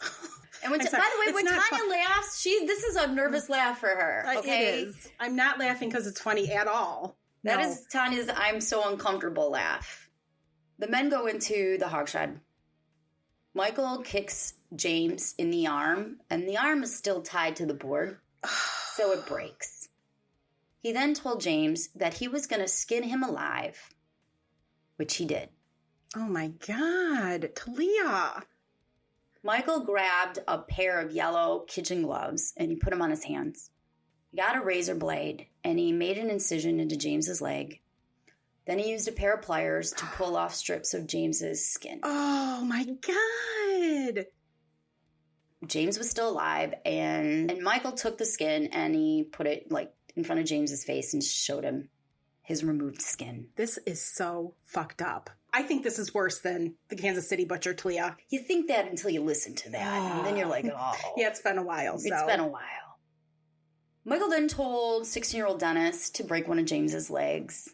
And by the way, when Tanya laughs, this is a nervous laugh for her, okay? It is. I'm not laughing because it's funny at all. That is Tanya's I'm so uncomfortable laugh. The men go into the hog shed. Michael kicks James in the arm, and the arm is still tied to the board, so it breaks. He then told James that he was going to skin him alive, which he did. Oh my God, Talia. Michael grabbed a pair of yellow kitchen gloves and he put them on his hands. He got a razor blade and he made an incision into James's leg. Then he used a pair of pliers to pull off strips of James's skin. Oh my God. James was still alive, and Michael took the skin and he put it like in front of James's face and showed him his removed skin. This is so fucked up. I think this is worse than the Kansas City butcher, Talia. You think that until you listen to that, and then you're like, oh. Yeah, it's been a while. It's been a while. Michael then told 16-year-old Dennis to break one of James's legs.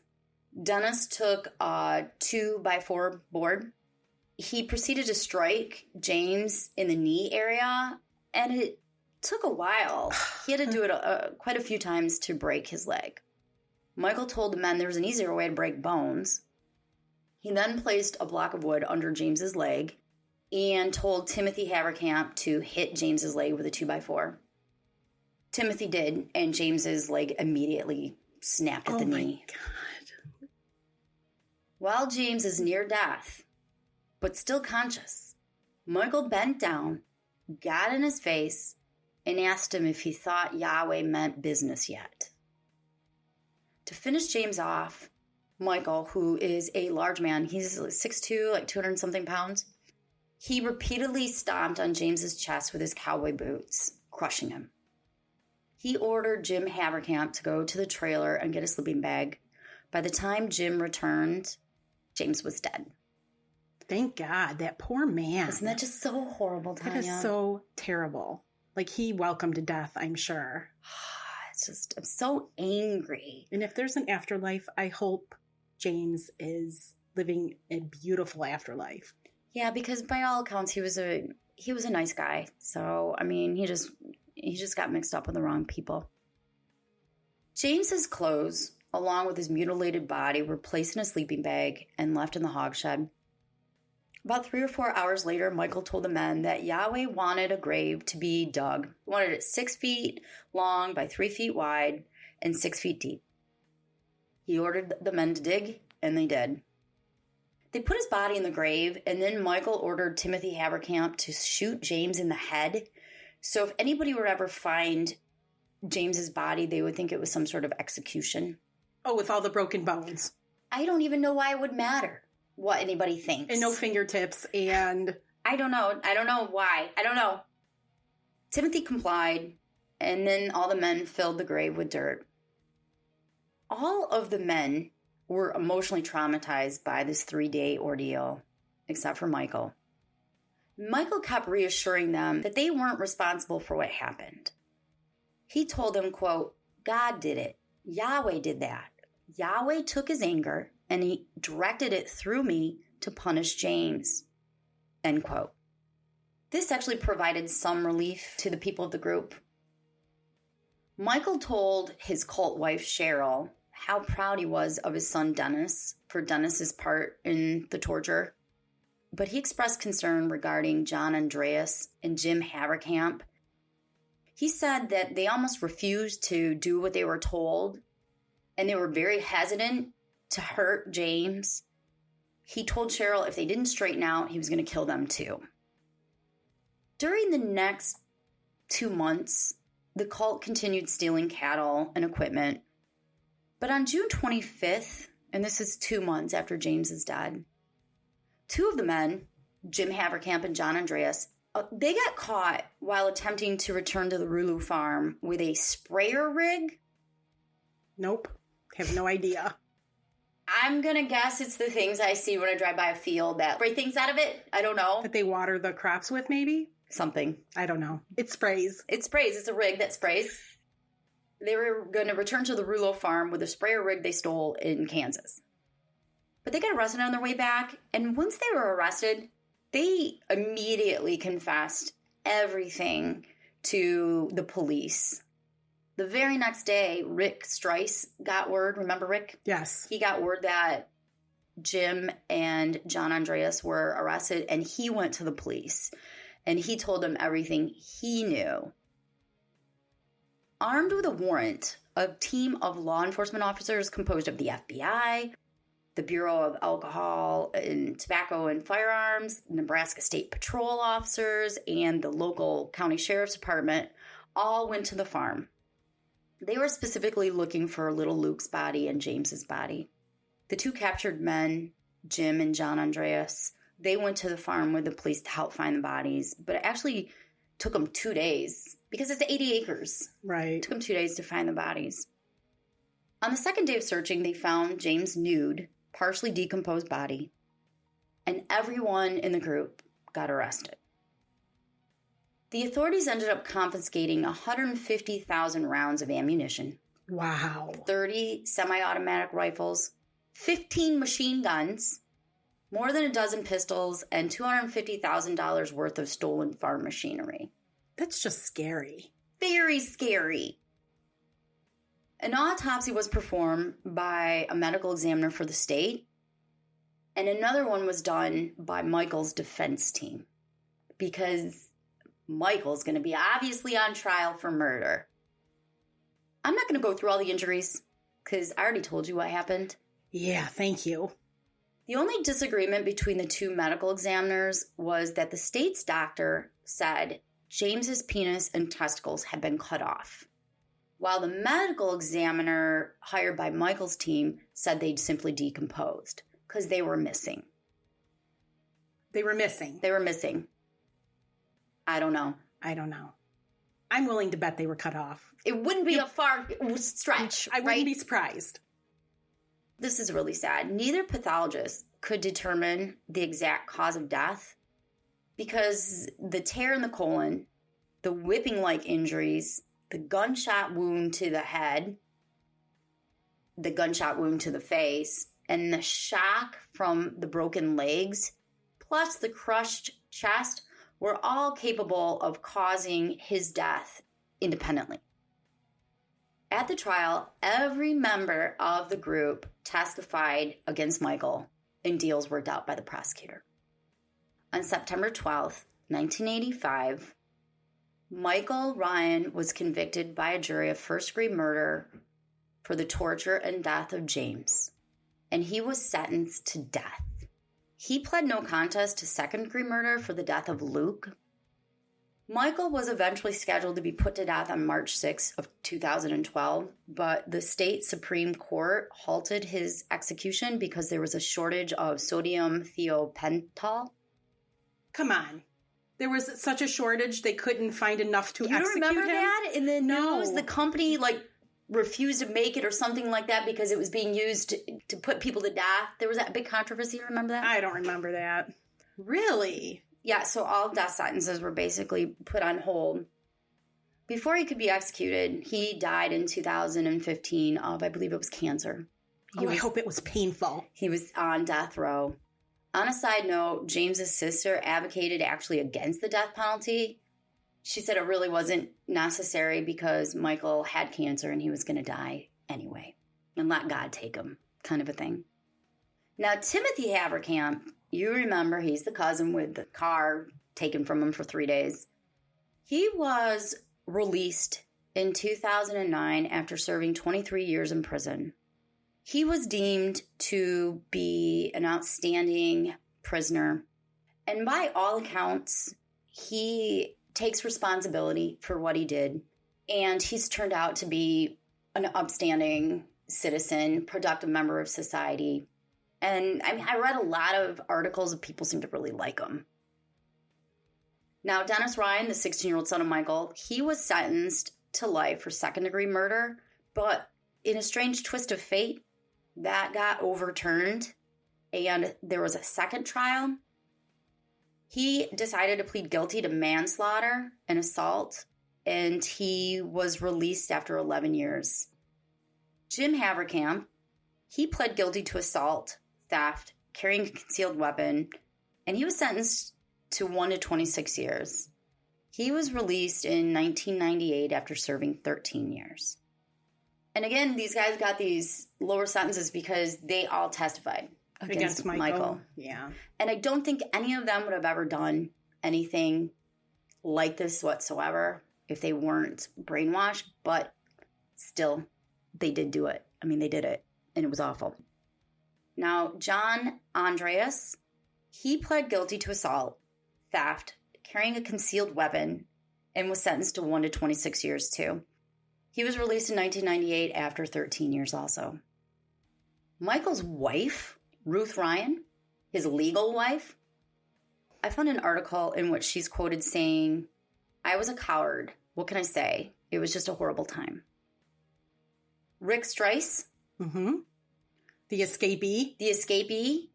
Dennis took a 2x4 board. He proceeded to strike James in the knee area, and it took a while. He had to do it quite a few times to break his leg. Michael told the men there was an easier way to break bones. He then placed a block of wood under James's leg and told Timothy Haverkamp to hit James's leg with a 2x4. Timothy did, and James's leg immediately snapped at the knee. Oh, my God. While James is near death, but still conscious, Michael bent down, got in his face, and asked him if he thought Yahweh meant business yet. To finish James off, Michael, who is a large man, he's 6'2", like 200-something pounds, he repeatedly stomped on James's chest with his cowboy boots, crushing him. He ordered Jim Haverkamp to go to the trailer and get a sleeping bag. By the time Jim returned, James was dead. Thank God, that poor man. Isn't that just so horrible, Tanya? That is so terrible. Like, he welcomed death, I'm sure. It's just, I'm so angry. And if there's an afterlife, I hope James is living a beautiful afterlife. Yeah, because by all accounts, he was a nice guy. So, I mean, he just got mixed up with the wrong people. James's clothes, along with his mutilated body, were placed in a sleeping bag and left in the hog shed. About 3 or 4 hours later, Michael told the men that Yahweh wanted a grave to be dug. He wanted it 6 feet long by 3 feet wide and 6 feet deep. He ordered the men to dig, and they did. They put his body in the grave, and then Michael ordered Timothy Haverkamp to shoot James in the head. So if anybody would ever find James's body, they would think it was some sort of execution. Oh, with all the broken bones. I don't even know why it would matter what anybody thinks. And no fingertips, and... I don't know why. I don't know. Timothy complied, and then all the men filled the grave with dirt. All of the men were emotionally traumatized by this 3-day ordeal, except for Michael. Michael kept reassuring them that they weren't responsible for what happened. He told them, quote, God did it. Yahweh did that. Yahweh took his anger and he directed it through me to punish James, end quote. This actually provided some relief to the people of the group. Michael told his cult wife, Cheryl, how proud he was of his son, Dennis, for Dennis's part in the torture. But he expressed concern regarding John Andreas and Jim Haverkamp. He said that they almost refused to do what they were told, and they were very hesitant to hurt James. He told Cheryl if they didn't straighten out, he was going to kill them too. During the next 2 months, the cult continued stealing cattle and equipment. But on June 25th, and this is 2 months after James is dead, 2 of the men, Jim Haverkamp and John Andreas, they got caught while attempting to return to the Rulo farm with a sprayer rig. Nope. Have no idea. I'm going to guess it's the things I see when I drive by a field that spray things out of it. I don't know. That they water the crops with, maybe? Something. I don't know. It sprays. It sprays. It's a rig that sprays. They were going to return to the Rulo farm with a sprayer rig they stole in Kansas. But they got arrested on their way back, and once they were arrested, they immediately confessed everything to the police. The very next day, Luke Stice got word. Remember Rick? Yes. He got word that Jim and John Andreas were arrested, and he went to the police, and he told them everything he knew. Armed with a warrant, a team of law enforcement officers composed of the FBI, the Bureau of Alcohol and Tobacco and Firearms, Nebraska State Patrol officers, and the local county sheriff's department all went to the farm. They were specifically looking for little Luke's body and James's body. The two captured men, Jim and John Andreas, they went to the farm with the police to help find the bodies, but it actually took them 2 days because it's 80 acres. Right. It took them 2 days to find the bodies. On the second day of searching, they found James' nude, partially decomposed body, and everyone in the group got arrested. The authorities ended up confiscating 150,000 rounds of ammunition. Wow. 30 semi-automatic rifles, 15 machine guns, more than a dozen pistols, and $250,000 worth of stolen farm machinery. That's just scary. Very scary. An autopsy was performed by a medical examiner for the state, and another one was done by Michael's defense team, because Michael's going to be obviously on trial for murder. I'm not going to go through all the injuries, because I already told you what happened. Yeah, thank you. The only disagreement between the two medical examiners was that the state's doctor said James's penis and testicles had been cut off, while the medical examiner hired by Michael's team said they'd simply decomposed because they were missing. They were missing. They were missing. I don't know. I'm willing to bet they were cut off. It wouldn't be a far stretch. I wouldn't be surprised. This is really sad. Neither pathologist could determine the exact cause of death because the tear in the colon, the whipping-like injuries, the gunshot wound to the head, the gunshot wound to the face, and the shock from the broken legs, plus the crushed chest, were all capable of causing his death independently. At the trial, every member of the group testified against Michael, and deals worked out by the prosecutor. On September 12th, 1985, Michael Ryan was convicted by a jury of first-degree murder for the torture and death of James, and he was sentenced to death. He pled no contest to second-degree murder for the death of Luke. Michael was eventually scheduled to be put to death on March 6 of 2012, but the state Supreme Court halted his execution because there was a shortage of sodium thiopental. Come on. There was such a shortage they couldn't find enough to execute him? You remember that? In the news, the company refused to make it or something like that because it was being used to put people to death. There was that big controversy. You remember that? I don't remember that. Really? Yeah, so all death sentences were basically put on hold. Before he could be executed, he died in 2015 of, I believe it was cancer. I hope it was painful. He was on death row. On a side note, James's sister advocated actually against the death penalty. She said it really wasn't necessary because Michael had cancer and he was going to die anyway. And let God take him, kind of a thing. Now, Timothy Haverkamp, you remember he's the cousin with the car taken from him for 3 days. He was released in 2009 after serving 23 years in prison. He was deemed to be an outstanding prisoner. And by all accounts, he takes responsibility for what he did. And he's turned out to be an upstanding citizen, productive member of society. And I mean, I read a lot of articles of people seem to really like him. Now, Dennis Ryan, the 16-year-old son of Michael, he was sentenced to life for second-degree murder, but in a strange twist of fate, that got overturned, and there was a second trial. He decided to plead guilty to manslaughter and assault, and he was released after 11 years. Jim Haverkamp, he pled guilty to assault, theft, carrying a concealed weapon, and he was sentenced to 1 to 26 years. He was released in 1998 after serving 13 years. And again, these guys got these lower sentences because they all testified against Michael. Yeah. And I don't think any of them would have ever done anything like this whatsoever if they weren't brainwashed, but still, they did do it. I mean, they did it, and it was awful. Now, John Andreas, he pled guilty to assault, theft, carrying a concealed weapon, and was sentenced to 1 to 26 years too. He was released in 1998 after 13 years also. Michael's wife, Ruth Ryan, his legal wife, I found an article in which she's quoted saying, "I was a coward. What can I say? It was just a horrible time." Rick Stice. Mm-hmm. The escapee.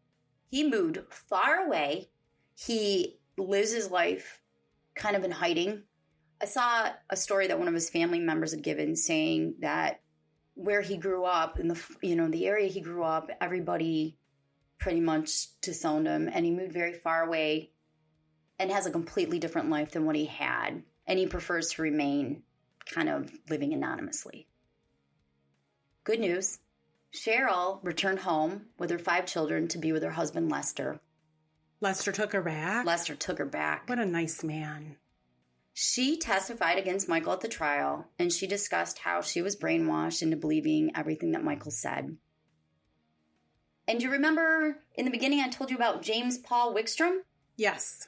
He moved far away. He lives his life kind of in hiding. I saw a story that one of his family members had given saying that where he grew up, in the area he grew up, everybody pretty much disowned him, and he moved very far away and has a completely different life than what he had. And he prefers to remain kind of living anonymously. Good news. Cheryl returned home with her 5 children to be with her husband, Lester. Lester took her back? Lester took her back. What a nice man. She testified against Michael at the trial, and she discussed how she was brainwashed into believing everything that Michael said. And you remember in the beginning I told you about James Paul Wickstrom? Yes.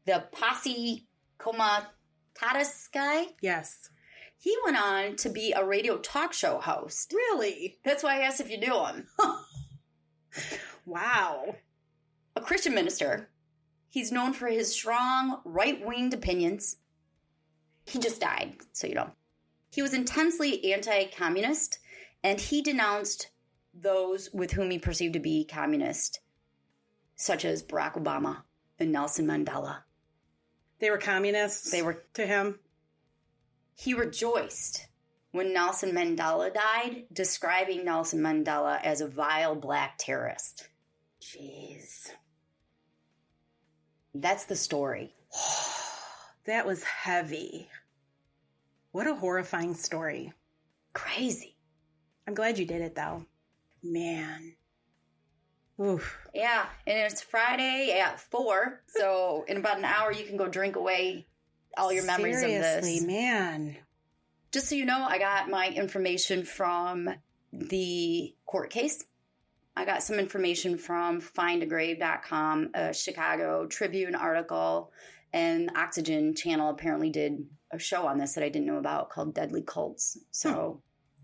The posse comitatus guy? Yes. He went on to be a radio talk show host. Really? That's why I asked if you knew him. Wow. A Christian minister. He's known for his strong, right-winged opinions. He just died, so you know. He was intensely anti-communist, and he denounced those with whom he perceived to be communist, such as Barack Obama and Nelson Mandela. They were communists? They were to him? He rejoiced when Nelson Mandela died, describing Nelson Mandela as a vile black terrorist. Jeez. That's the story. That was heavy. What a horrifying story. Crazy. I'm glad you did it, though. Man. Oof. Yeah, and it's Friday at 4, so in about an hour you can go drink away all your memories of this. Seriously, man. Just so you know, I got my information from the court case. I got some information from findagrave.com, a Chicago Tribune article, and Oxygen Channel apparently did a show on this that I didn't know about called Deadly Cults. So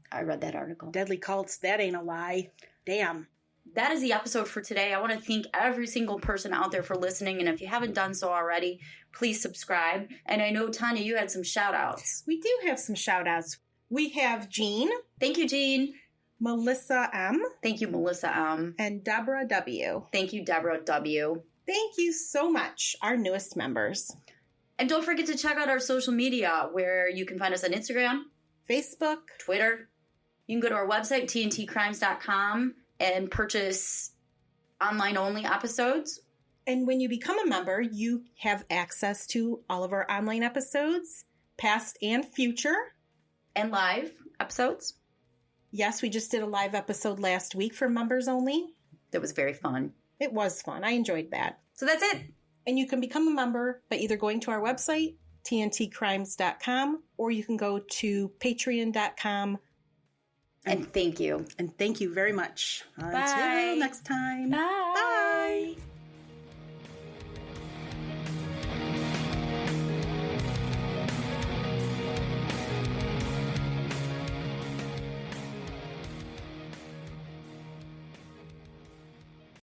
I read that article. Deadly Cults, that ain't a lie. Damn. That is the episode for today. I want to thank every single person out there for listening. And if you haven't done so already, please subscribe. And I know, Tanya, you had some shout outs. We do have some shout outs. We have Jean. Thank you, Jean. Melissa M. Thank you, Melissa M. And Deborah W. Thank you, Deborah W. Thank you so much, our newest members. And don't forget to check out our social media, where you can find us on Instagram, Facebook, Twitter. You can go to our website, tntcrimes.com, and purchase online-only episodes. And when you become a member, you have access to all of our online episodes, past and future. And live episodes. Yes, we just did a live episode last week for members only. That was very fun. It was fun. I enjoyed that. So that's it. And you can become a member by either going to our website, tntcrimes.com, or you can go to patreon.com. And thank you. And thank you very much. Bye. Until next time. Bye. Bye.